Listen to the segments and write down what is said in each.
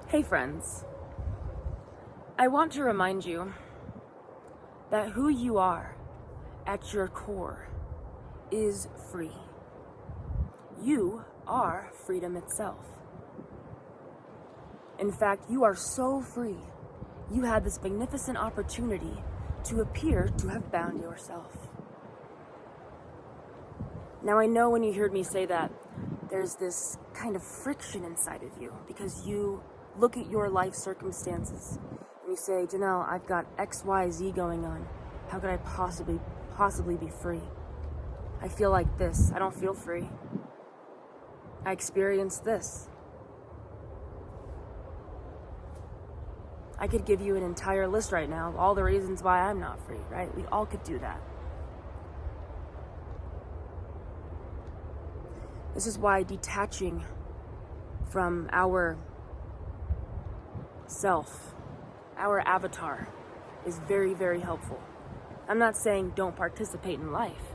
Hey friends, I want to remind you that who you are at your core is free. You are freedom itself. In fact, you are so free, you had this magnificent opportunity to appear to have bound yourself. Now I know when you heard me say that, there's this kind of friction inside of you because you look at your life circumstances and you say, Janelle, I've got X, Y, Z going on. How could I possibly be free? I feel like this. I don't feel free. I experienced this. I could give you an entire list right now of all the reasons why I'm not free, right? We all could do that. This is why detaching from our self, our avatar, is very, very helpful. I'm not saying don't participate in life,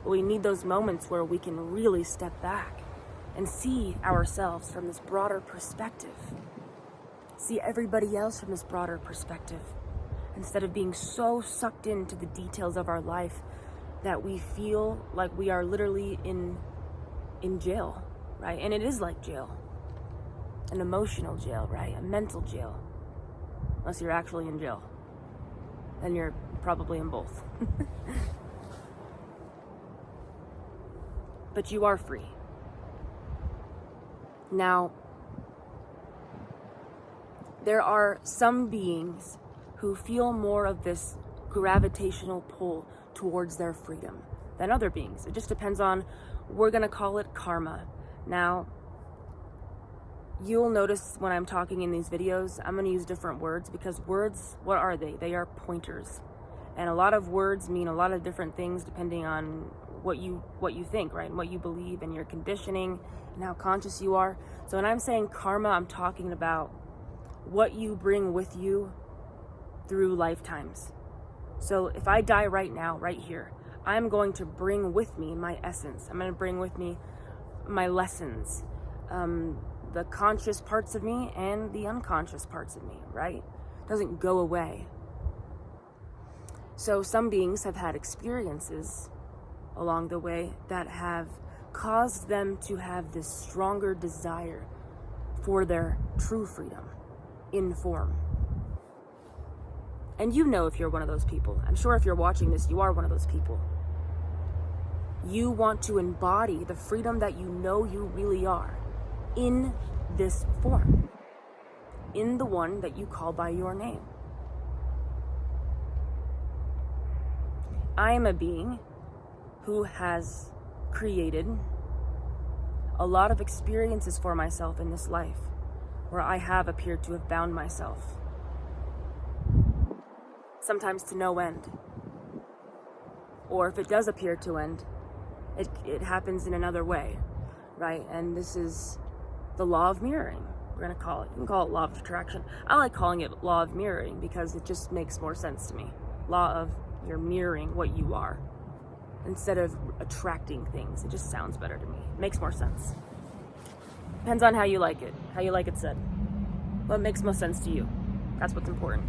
but we need those moments where we can really step back and see ourselves from this broader perspective. See everybody else from this broader perspective, instead of being so sucked into the details of our life that we feel like we are literally in jail, right? And it is like jail. An emotional jail, right? A mental jail. Unless you're actually in jail. Then you're probably in both. But you are free. Now, there are some beings who feel more of this gravitational pull towards their freedom than other beings. It just depends on, we're gonna call it karma. Now, you'll notice when I'm talking in these videos, I'm gonna use different words because words, what are they? They are pointers. And a lot of words mean a lot of different things depending on what you think, right? And what you believe and your conditioning and how conscious you are. So when I'm saying karma, I'm talking about what you bring with you through lifetimes. So if I die right now, right here, I'm going to bring with me my essence. I'm going to bring with me my lessons, the conscious parts of me and the unconscious parts of me, right? It doesn't go away. So some beings have had experiences along the way that have caused them to have this stronger desire for their true freedom in form. And you know if you're one of those people. I'm sure if you're watching this, you are one of those people. You want to embody the freedom that you know you really are in this form, in the one that you call by your name. I am a being who has created a lot of experiences for myself in this life where I have appeared to have bound myself, sometimes to no end. Or if it does appear to end, it happens in another way, right? And this is the law of mirroring, we're gonna call it. You can call it law of attraction. I like calling it law of mirroring because it just makes more sense to me. Law of, you're mirroring what you are instead of attracting things. It just sounds better to me. It makes more sense. Depends on how you like it said. What makes most sense to you? That's what's important.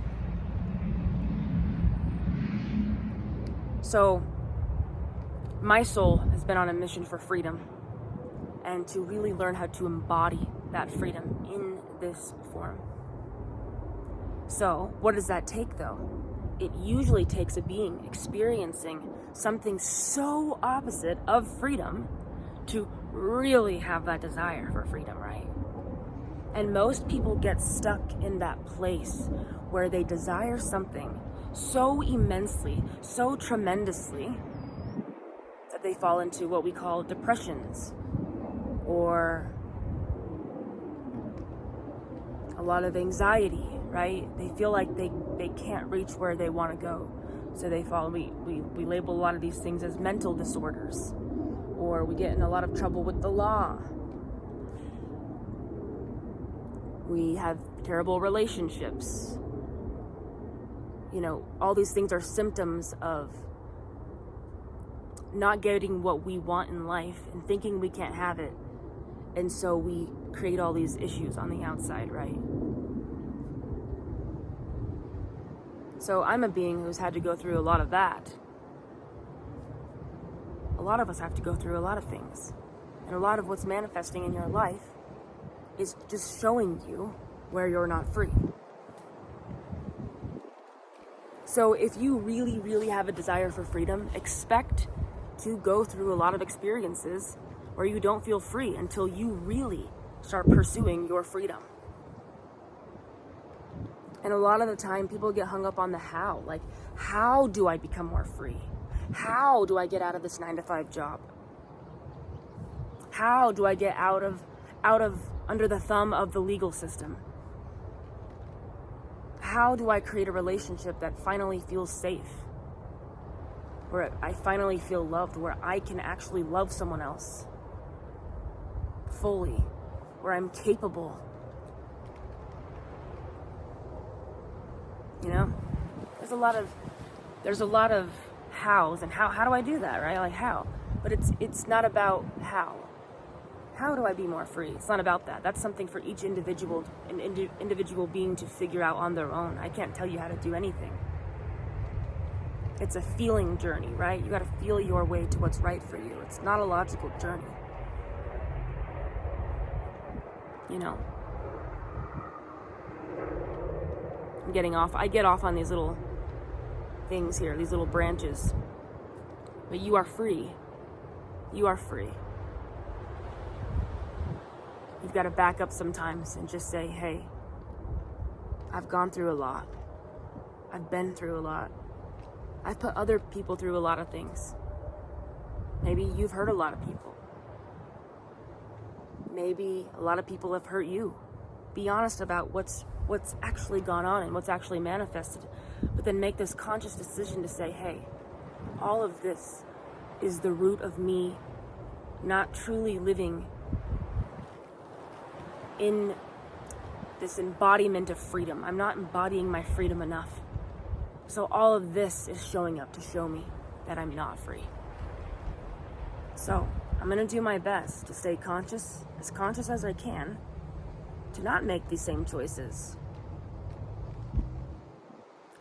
So, my soul has been on a mission for freedom and to really learn how to embody that freedom in this form. So, what does that take though? It usually takes a being experiencing something so opposite of freedom to really have that desire for freedom, right? And most people get stuck in that place where they desire something so immensely, so tremendously, that they fall into what we call depressions, or a lot of anxiety, right? They feel like they can't reach where they want to go. So they fall, we label a lot of these things as mental disorders, or we get in a lot of trouble with the law. We have terrible relationships. You know, all these things are symptoms of not getting what we want in life and thinking we can't have it. And so we create all these issues on the outside, right? So I'm a being who's had to go through a lot of that. A lot of us have to go through a lot of things. And a lot of what's manifesting in your life is just showing you where you're not free. So if you really, really have a desire for freedom, expect to go through a lot of experiences where you don't feel free until you really start pursuing your freedom. And a lot of the time, people get hung up on the how. Like, how do I become more free? How do I get out of this 9-to-5 job? How do I get out of under the thumb of the legal system? How do I create a relationship that finally feels safe? Where I finally feel loved, where I can actually love someone else fully, where I'm capable. You know? There's a lot of hows, and how do I do that, right? Like, how? But it's not about how. How do I be more free? It's not about that. That's something for each individual being to figure out on their own. I can't tell you how to do anything. It's a feeling journey, right? You got to feel your way to what's right for you. It's not a logical journey. You know? I'm getting off. I get off on these little things here, these little branches. But you are free. You are free. You've got to back up sometimes and just say, hey, I've gone through a lot. I've been through a lot. I've put other people through a lot of things. Maybe you've hurt a lot of people. Maybe a lot of people have hurt you. Be honest about what's actually gone on and what's actually manifested. But then make this conscious decision to say, hey, all of this is the root of me not truly living in this embodiment of freedom. I'm not embodying my freedom enough. So all of this is showing up to show me that I'm not free. So I'm going to do my best to stay conscious as I can, to not make these same choices.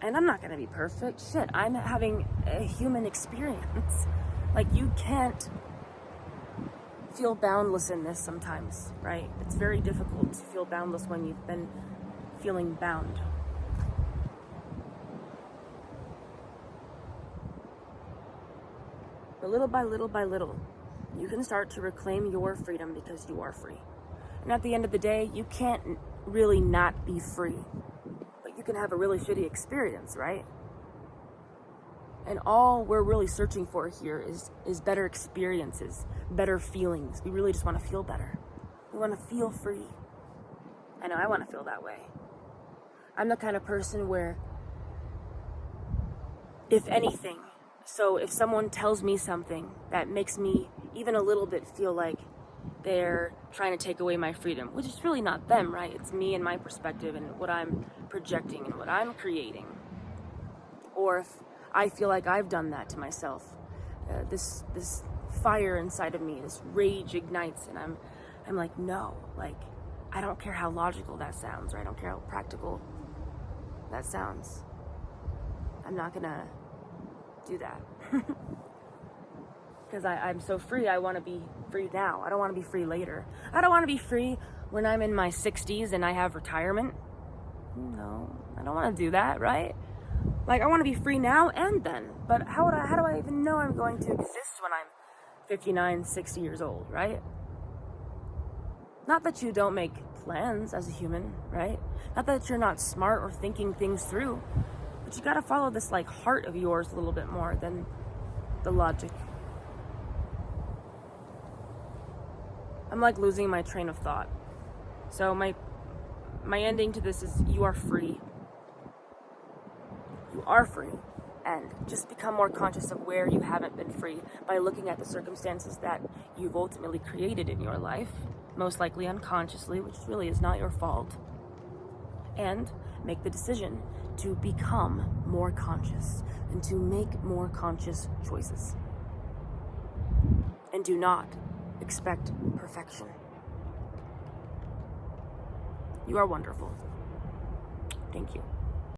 And I'm not going to be perfect. Shit, I'm having a human experience. Like, you can't feel boundless in this sometimes, right? It's very difficult to feel boundless when you've been feeling bound. But little by little, you can start to reclaim your freedom because you are free. And at the end of the day, you can't really not be free. But you can have a really shitty experience, right? And all we're really searching for here is better experiences, better feelings. We really just want to feel better. We want to feel free. I know I want to feel that way. I'm the kind of person where, if anything, so if someone tells me something that makes me even a little bit feel like they're trying to take away my freedom, which is really not them, right? It's me and my perspective and what I'm projecting and what I'm creating. Or if I feel like I've done that to myself, this fire inside of me, this rage ignites, and I'm like, no, like, I don't care how logical that sounds, or I don't care how practical that sounds. I'm not gonna do that. Because I'm so free, I want to be free now. I don't want to be free later. I don't want to be free when I'm in my 60s and I have retirement. No, I don't want to do that, right? Like, I want to be free now and then. But how do I even know I'm going to exist when I'm 59, 60 years old, right? Not that you don't make plans as a human, right? Not that you're not smart or thinking things through. But you got to follow this, like, heart of yours a little bit more than the logic. I'm, like, losing my train of thought. So my ending to this is, you are free. You are free, and just become more conscious of where you haven't been free by looking at the circumstances that you've ultimately created in your life, most likely unconsciously, which really is not your fault, and make the decision to become more conscious and to make more conscious choices. And do not expect perfection. You are wonderful. Thank you.